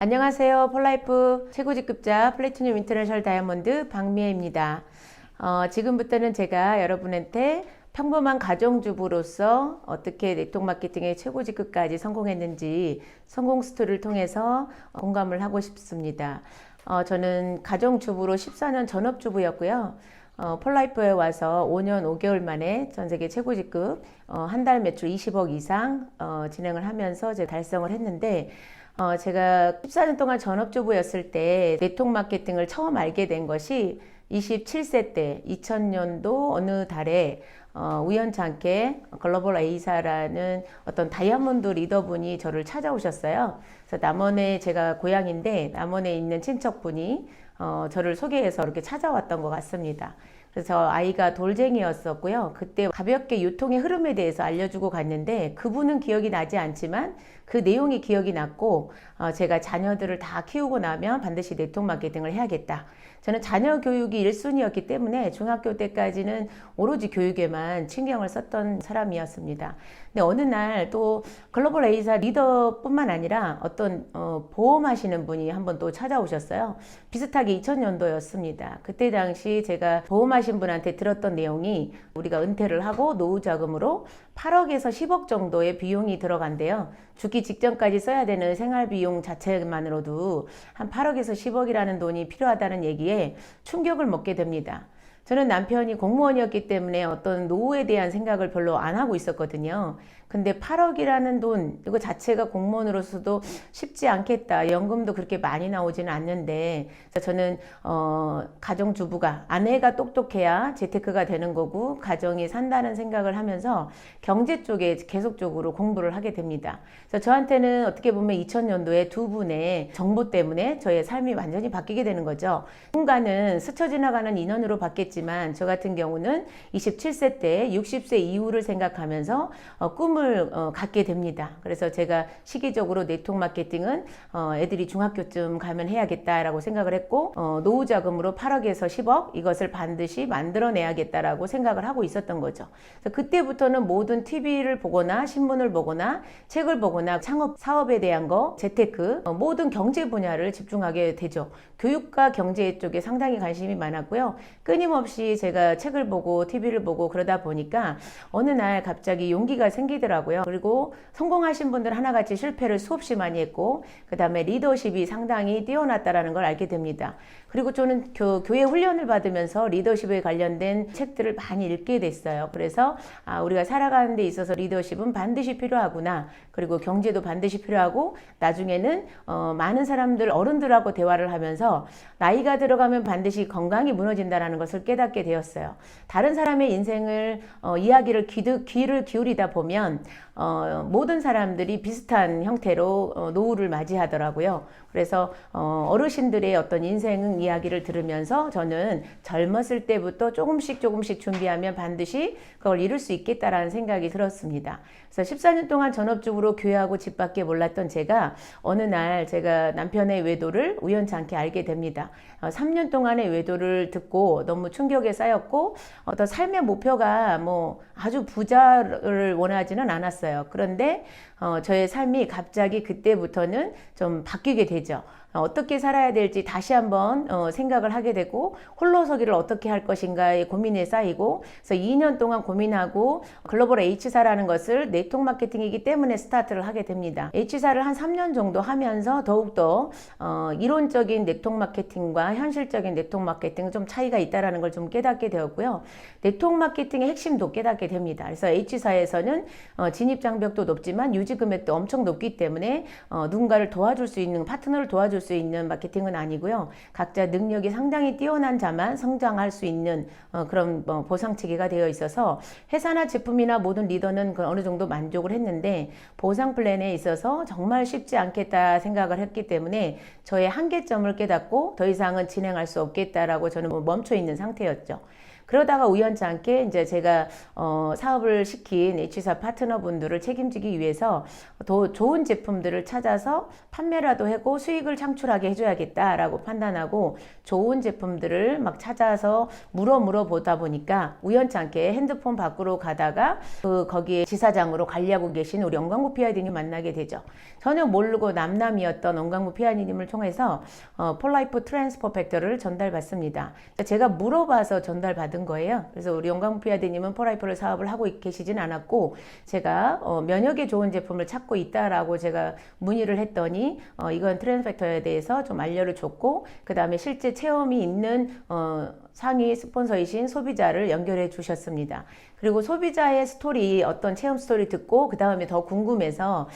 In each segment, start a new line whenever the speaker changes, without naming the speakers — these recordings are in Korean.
안녕하세요. 폴라이프 최고직급자 플래티늄 인터내셔널 다이아몬드 박미애입니다. 지금부터는 제가 여러분한테 평범한 가정주부로서 어떻게 네트워크 마케팅의 최고직급까지 성공했는지 성공 스토리를 통해서 공감을 하고 싶습니다. 저는 가정주부로 14년 전업주부였고요. 폴라이프에 와서 5년 5개월 만에 전세계 최고직급 한 달 매출 20억 이상 진행을 하면서 제가 달성을 했는데, 제가 14년 동안 전업주부였을 때 네트워크 마케팅을 처음 알게 된 것이 27세 때 2000년도 어느 달에 우연찮게 글로벌 A사라는 어떤 다이아몬드 리더분이 저를 찾아오셨어요. 그래서 남원에 제가 고향인데 남원에 있는 친척분이 저를 소개해서 이렇게 찾아왔던 것 같습니다. 그래서 아이가 돌쟁이였었고요. 그때 가볍게 유통의 흐름에 대해서 알려주고 갔는데 그분은 기억이 나지 않지만 그 내용이 기억이 났고, 제가 자녀들을 다 키우고 나면 반드시 네트워크 마케팅을 해야겠다. 저는 자녀 교육이 1순위였기 때문에 중학교 때까지는 오로지 교육에만 신경을 썼던 사람이었습니다. 근데 어느 날 또 글로벌 A사 리더뿐만 아니라 어떤 보험하시는 분이 한번 또 찾아오셨어요. 비슷하게 2000년도였습니다. 그때 당시 제가 보험하신 분한테 들었던 내용이 우리가 은퇴를 하고 노후 자금으로 8억에서 10억 정도의 비용이 들어간대요. 죽기 직전까지 써야 되는 생활비용 자체만으로도 한 8억에서 10억이라는 돈이 필요하다는 얘기에 충격을 먹게 됩니다. 저는 남편이 공무원이었기 때문에 어떤 노후에 대한 생각을 별로 안 하고 있었거든요. 근데 8억이라는 돈, 이거 자체가 공무원으로서도 쉽지 않겠다. 연금도 그렇게 많이 나오지는 않는데, 저는 가정주부가, 아내가 똑똑해야 재테크가 되는 거고 가정이 산다는 생각을 하면서 경제 쪽에 계속적으로 공부를 하게 됩니다. 그래서 저한테는 어떻게 보면 2000년도에 두 분의 정보 때문에 저의 삶이 완전히 바뀌게 되는 거죠. 누군가는 스쳐 지나가는 인연으로 바뀌었지만 저 같은 경우는 27세 때 60세 이후를 생각하면서 꿈을 갖게 됩니다. 그래서 제가 시기적으로 네트워크 마케팅은 애들이 중학교쯤 가면 해야겠다라고 생각을 했고, 노후 자금으로 8억에서 10억 이것을 반드시 만들어내야겠다라고 생각을 하고 있었던 거죠. 그래서 그때부터는 모든 TV를 보거나 신문을 보거나 책을 보거나 창업 사업에 대한 거, 재테크, 모든 경제 분야를 집중하게 되죠. 교육과 경제 쪽에 상당히 관심이 많았고요. 끊임없이 제가 책을 보고 TV를 보고 그러다 보니까 어느 날 갑자기 용기가 생기더라고요. 그리고 성공하신 분들 하나같이 실패를 수없이 많이 했고, 그 다음에 리더십이 상당히 뛰어났다는 걸 알게 됩니다. 그리고 저는 교회 훈련을 받으면서 리더십에 관련된 책들을 많이 읽게 됐어요. 그래서 우리가 살아가는 데 있어서 리더십은 반드시 필요하구나. 그리고 경제도 반드시 필요하고, 나중에는 많은 사람들, 어른들하고 대화를 하면서 나이가 들어가면 반드시 건강이 무너진다는 것을 깨닫게 되었어요. 다른 사람의 인생을 이야기를 귀를 기울이다 보면 모든 사람들이 비슷한 형태로 노후를 맞이하더라고요. 그래서 어르신들의 어떤 인생 이야기를 들으면서 저는 젊었을 때부터 조금씩 준비하면 반드시 그걸 이룰 수 있겠다라는 생각이 들었습니다. 그래서 14년 동안 전업주부로 교회하고 집 밖에 몰랐던 제가 어느 날 제가 남편의 외도를 우연찮게 알게 됩니다. 3년 동안의 외도를 듣고 너무 충격에 쌓였고, 어떤 삶의 목표가 뭐 아주 부자를 원하지는 않았어요. 그런데 저의 삶이 갑자기 그때부터는 좀 바뀌게 되죠. 어떻게 살아야 될지 다시 한번 생각을 하게 되고, 홀로서기를 어떻게 할 것인가에 고민에 쌓이고, 그래서 2년 동안 고민하고 글로벌 H사라는 것을 네트워크 마케팅이기 때문에 스타트를 하게 됩니다. H사를 한 3년 정도 하면서 더욱더 이론적인 네트워크 마케팅과 현실적인 네트워크 마케팅은 좀 차이가 있다는 걸 좀 깨닫게 되었고요. 네트워크 마케팅의 핵심도 깨닫게 됩니다. 그래서 H사에서는 진입 장벽도 높지만 유지 금액도 엄청 높기 때문에 누군가를 도와줄 수 있는, 파트너를 도와줄 수 있는 마케팅은 아니고요. 각자 능력이 상당히 뛰어난 자만 성장할 수 있는 그런 보상 체계가 되어 있어서 회사나 제품이나 모든 리더는 어느 정도 만족을 했는데, 보상 플랜에 있어서 정말 쉽지 않겠다 생각을 했기 때문에 저의 한계점을 깨닫고 더 이상은 진행할 수 없겠다라고 저는 멈춰 있는 상태였죠. 그러다가 우연치 않게 이제 제가 사업을 시킨 H사 파트너분들을 책임지기 위해서 더 좋은 제품들을 찾아서 판매라도 하고 수익을 창출하게 해줘야겠다라고 판단하고 좋은 제품들을 막 찾아서 물어보다 보니까 우연치 않게 핸드폰 밖으로 가다가 거기에 지사장으로 관리하고 계신 우리 엄광무 PID님 만나게 되죠. 전혀 모르고 남남이었던 엄광무 PID님을 통해서 폴라이프 트랜스퍼 팩터를 전달받습니다. 제가 물어봐서 전달받은 거예요. 그래서 우리 엄광무 PID님은 폴라이프를 사업을 하고 계시진 않았고 제가 면역에 좋은 제품을 찾고 있다라고 제가 문의를 했더니 이건 트랜스 팩터에 대해서 좀 알려를 줬고 그 다음에 실제 체험이 있는 상위 스폰서이신 소비자를 연결해 주셨습니다. 그리고 소비자의 스토리, 어떤 체험 스토리 듣고 그 다음에 더 궁금해서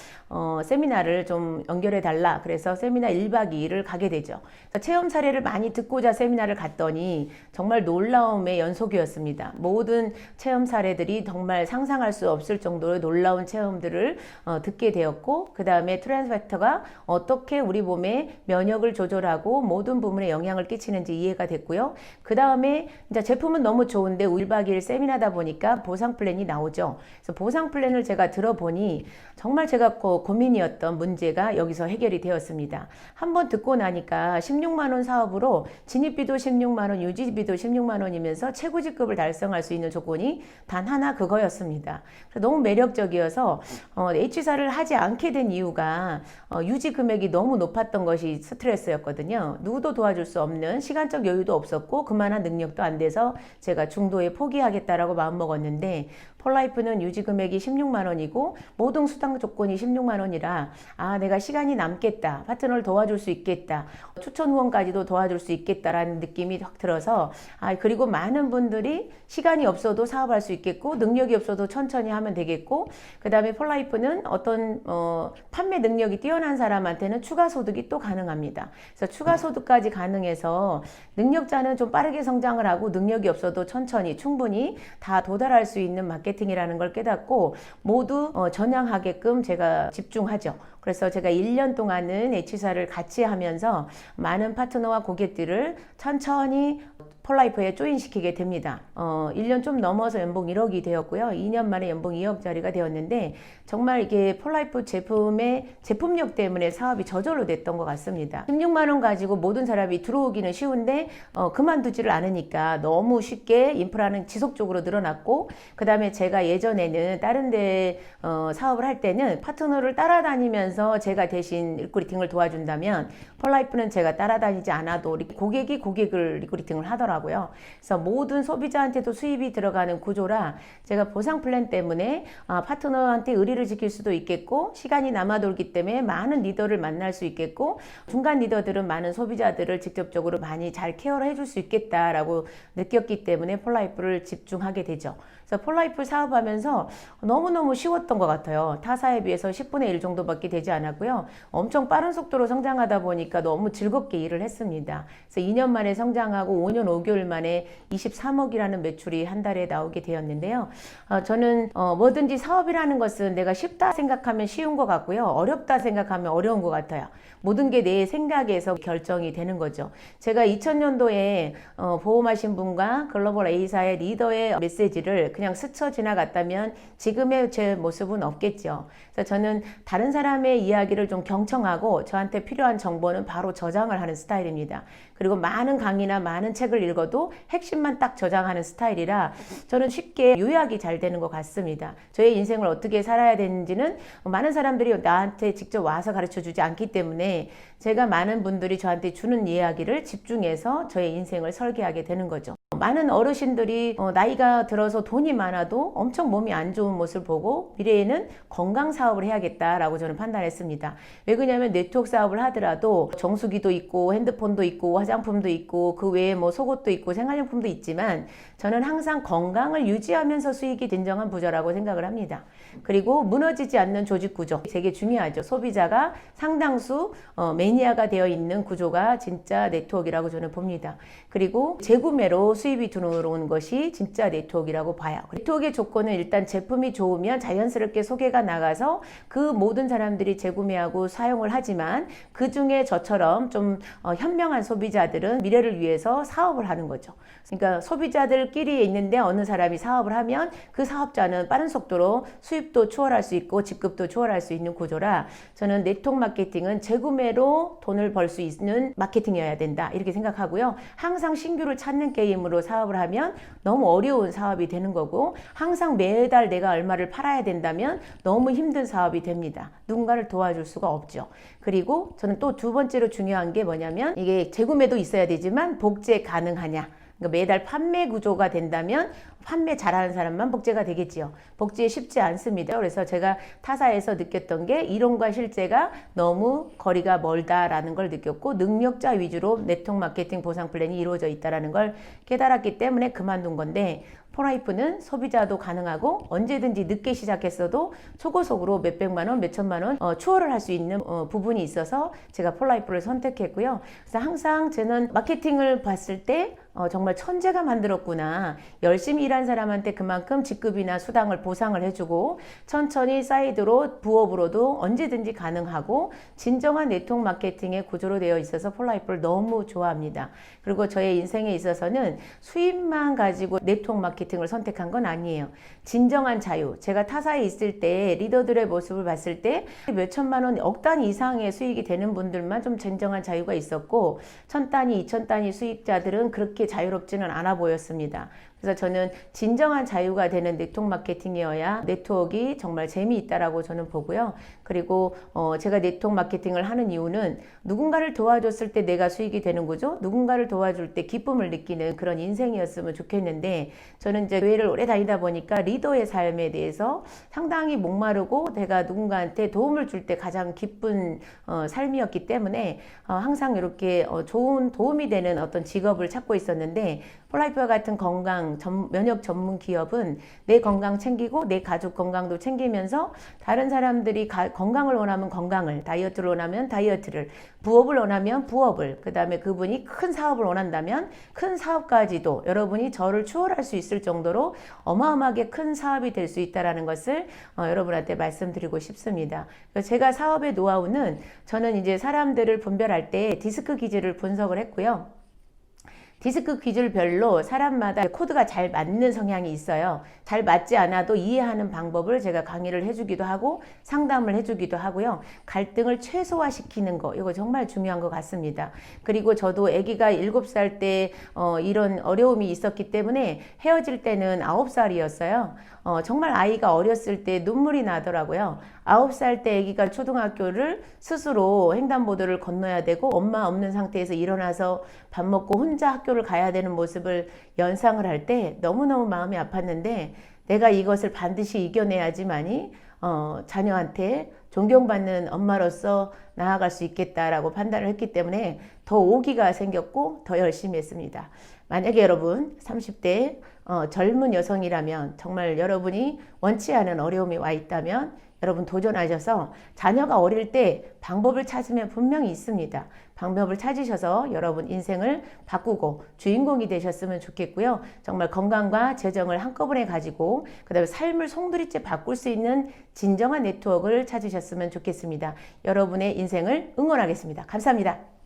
세미나를 좀 연결해 달라. 그래서 세미나 1박 2일을 가게 되죠. 체험 사례를 많이 듣고자 세미나를 갔더니 정말 놀라움의 연속이었습니다. 모든 체험 사례들이 정말 상상할 수 없을 정도의 놀라운 체험들을 듣게 되었고 그 다음에 트랜스팩터가 어떻게 우리 몸에 면역을 조절하고 모든 부분에 영향을 끼치는지 이해가 됐고요. 그 다음에 이제 제품은 너무 좋은데 1박 2일 세미나다 보니까 보상 플랜이 나오죠. 그래서 보상 플랜을 제가 들어보니 정말 제가 고민이었던 문제가 여기서 해결이 되었습니다. 한번 듣고 나니까 16만 원 사업으로 진입비도 16만 원, 유지비도 16만 원이면서 최고직급을 달성할 수 있는 조건이 단 하나 그거였습니다. 너무 매력적이어서 H사를 하지 않게 된 이유가 유지 금액이 너무 높았던 것이 스트레스였거든요. 누구도 도와줄 수 없는 시간적 여유도 없었고 그만한 능력도 안 돼서 제가 중도에 포기하겠다라고 마음먹었는데 폴라이프는 유지 금액이 16만 원이고 모든 수당 조건이 16만 원이라 내가 시간이 남겠다. 파트너를 도와줄 수 있겠다. 추천 후원까지도 도와줄 수 있겠다라는 느낌이 확 들어서 그리고 많은 분들이 시간이 없어도 사업할 수 있겠고 능력이 없어도 천천히 하면 되겠고 그 다음에 폴라이프는 어떤 판매 능력이 뛰어난 사람한테는 추가 소득이 또 가능합니다. 그래서 추가 소득까지 가능해서 능력자는 좀 빠르게 성장을 하고 능력이 없어도 천천히 충분히 다 도달할 수 있는 마케팅이라는 걸 깨닫고 모두 전향하게끔 제가 집중하죠. 그래서 제가 1년 동안은 H사를 같이 하면서 많은 파트너와 고객들을 천천히 폴라이프에 조인시키게 됩니다. 1년 좀 넘어서 연봉 1억이 되었고요. 2년 만에 연봉 2억짜리가 되었는데 정말 이게 폴라이프 제품의 제품력 때문에 사업이 저절로 됐던 것 같습니다. 16만 원 가지고 모든 사람이 들어오기는 쉬운데 그만두지를 않으니까 너무 쉽게 인프라는 지속적으로 늘어났고 그 다음에 제가 예전에는 다른 데 사업을 할 때는 파트너를 따라다니면서 제가 대신 리크루팅을 도와준다면 폴라이프는 제가 따라다니지 않아도 고객이 고객을 리크루팅을 하더라고요. 그래서 모든 소비자한테도 수입이 들어가는 구조라 제가 보상 플랜 때문에 파트너한테 의리를 지킬 수도 있겠고 시간이 남아돌기 때문에 많은 리더를 만날 수 있겠고 중간 리더들은 많은 소비자들을 직접적으로 많이 잘 케어를 해줄 수 있겠다라고 느꼈기 때문에 폴라이프를 집중하게 되죠. 그래서 폴라이프 사업하면서 너무너무 쉬웠던 것 같아요. 타사에 비해서 10분의 1 정도밖에 되지 않았고요. 엄청 빠른 속도로 성장하다 보니까 너무 즐겁게 일을 했습니다. 그래서 2년 만에 성장하고 5년 5개월 만에 23억이라는 매출이 한 달에 나오게 되었는데요. 저는 뭐든지 사업이라는 것은 내가 쉽다 생각하면 쉬운 것 같고요. 어렵다 생각하면 어려운 것 같아요. 모든 게 내 생각에서 결정이 되는 거죠. 제가 2000년도에 보험하신 분과 글로벌 A사의 리더의 메시지를 그냥 스쳐 지나갔다면 지금의 제 모습은 없겠죠. 그래서 저는 다른 사람의 이야기를 좀 경청하고 저한테 필요한 정보는 바로 저장을 하는 스타일입니다. 그리고 많은 강의나 많은 책을 읽어도 핵심만 딱 저장하는 스타일이라 저는 쉽게 요약이 잘 되는 것 같습니다. 저의 인생을 어떻게 살아야 되는지는 많은 사람들이 나한테 직접 와서 가르쳐 주지 않기 때문에 제가 많은 분들이 저한테 주는 이야기를 집중해서 저의 인생을 설계하게 되는 거죠. 많은 어르신들이 나이가 들어서 돈이 많아도 엄청 몸이 안 좋은 모습을 보고 미래에는 건강 사업을 해야겠다라고 저는 판단했습니다. 왜 그러냐면 네트워크 사업을 하더라도 정수기도 있고 핸드폰도 있고 화장품도 있고 그 외에 뭐 속옷도 있고 생활용품도 있지만 저는 항상 건강을 유지하면서 수익이 진정한 부자라고 생각을 합니다. 그리고 무너지지 않는 조직 구조 되게 중요하죠. 소비자가 상당수 매니아가 되어 있는 구조가 진짜 네트워크라고 저는 봅니다. 그리고 재구매로 수입이 들어오는 것이 진짜 네트워크라고 봐요. 네트워크의 조건은 일단 제품이 좋으면 자연스럽게 소개가 나가서 그 모든 사람들이 재구매하고 사용을 하지만 그 중에 저처럼 좀 현명한 소비자 소비자들은 미래를 위해서 사업을 하는 거죠. 그러니까 소비자들끼리 있는데 어느 사람이 사업을 하면 그 사업자는 빠른 속도로 수입도 추월할 수 있고 직급도 추월할 수 있는 구조라, 저는 네트워크 마케팅은 재구매로 돈을 벌 수 있는 마케팅이어야 된다 이렇게 생각하고요. 항상 신규를 찾는 게임으로 사업을 하면 너무 어려운 사업이 되는 거고, 항상 매달 내가 얼마를 팔아야 된다면 너무 힘든 사업이 됩니다. 누군가를 도와줄 수가 없죠. 그리고 저는 또 두 번째로 중요한 게 뭐냐면, 이게 재구매도 있어야 되지만 복제 가능하냐. 그러니까 매달 판매 구조가 된다면 판매 잘하는 사람만 복제가 되겠지요. 복제 쉽지 않습니다. 그래서 제가 타사에서 느꼈던 게 이론과 실제가 너무 거리가 멀다라는 걸 느꼈고, 능력자 위주로 네트워크 마케팅 보상 플랜이 이루어져 있다는 걸 깨달았기 때문에 그만둔 건데, 폴라이프는 소비자도 가능하고 언제든지 늦게 시작했어도 초고속으로 몇백만 원, 몇천만 원 추월을 할 수 있는 부분이 있어서 제가 폴라이프를 선택했고요. 그래서 항상 저는 마케팅을 봤을 때 정말 천재가 만들었구나. 열심히 일한 사람한테 그만큼 직급이나 수당을 보상을 해주고, 천천히 사이드로 부업으로도 언제든지 가능하고 진정한 네트워크 마케팅의 구조로 되어 있어서 폴라이프를 너무 좋아합니다. 그리고 저의 인생에 있어서는 수입만 가지고 네트워크 마케팅을 선택한 건 아니에요. 진정한 자유. 제가 타사에 있을 때 리더들의 모습을 봤을 때 몇천만 원, 억 단위 이상의 수익이 되는 분들만 좀 진정한 자유가 있었고, 천 단위, 이천 단위 수익자들은 그렇게 자유롭지는 않아 보였습니다. 그래서 저는 진정한 자유가 되는 네트워크 마케팅이어야 네트워크가 정말 재미있다라고 저는 보고요. 그리고 제가 네트워크 마케팅을 하는 이유는 누군가를 도와줬을 때 내가 수익이 되는 거죠. 누군가를 도와줄 때 기쁨을 느끼는 그런 인생이었으면 좋겠는데, 저는 이제 교회를 오래 다니다 보니까 리더의 삶에 대해서 상당히 목마르고 내가 누군가한테 도움을 줄 때 가장 기쁜 삶이었기 때문에 항상 이렇게 좋은 도움이 되는 어떤 직업을 찾고 있었는데, 폴라이프와 같은 면역 전문 기업은 내 건강 챙기고 내 가족 건강도 챙기면서 다른 사람들이 건강을 원하면 건강을, 다이어트를 원하면 다이어트를, 부업을 원하면 부업을, 그 다음에 그분이 큰 사업을 원한다면 큰 사업까지도 여러분이 저를 추월할 수 있을 정도로 어마어마하게 큰 사업이 될 수 있다는 것을 여러분한테 말씀드리고 싶습니다. 제가 사업의 노하우는, 저는 이제 사람들을 분별할 때 디스크 기질을 분석을 했고요. 디스크 기질별로 사람마다 코드가 잘 맞는 성향이 있어요. 잘 맞지 않아도 이해하는 방법을 제가 강의를 해주기도 하고 상담을 해주기도 하고요. 갈등을 최소화시키는 거, 이거 정말 중요한 것 같습니다. 그리고 저도 아기가 7살 때 이런 어려움이 있었기 때문에 헤어질 때는 9살이었어요. 정말 아이가 어렸을 때 눈물이 나더라고요. 9살 때 아기가 초등학교를 스스로 횡단보도를 건너야 되고 엄마 없는 상태에서 일어나서 밥 먹고 혼자 학교를 가야 되는 모습을 연상을 할 때 너무너무 마음이 아팠는데, 내가 이것을 반드시 이겨내야지만이 자녀한테 존경받는 엄마로서 나아갈 수 있겠다라고 판단을 했기 때문에 더 오기가 생겼고 더 열심히 했습니다. 만약에 여러분 30대 젊은 여성이라면, 정말 여러분이 원치 않은 어려움이 와 있다면 여러분 도전하셔서, 자녀가 어릴 때 방법을 찾으면 분명히 있습니다. 방법을 찾으셔서 여러분 인생을 바꾸고 주인공이 되셨으면 좋겠고요. 정말 건강과 재정을 한꺼번에 가지고 그 다음에 삶을 송두리째 바꿀 수 있는 진정한 네트워크를 찾으셨으면 좋겠습니다. 여러분의 인생을 응원하겠습니다. 감사합니다.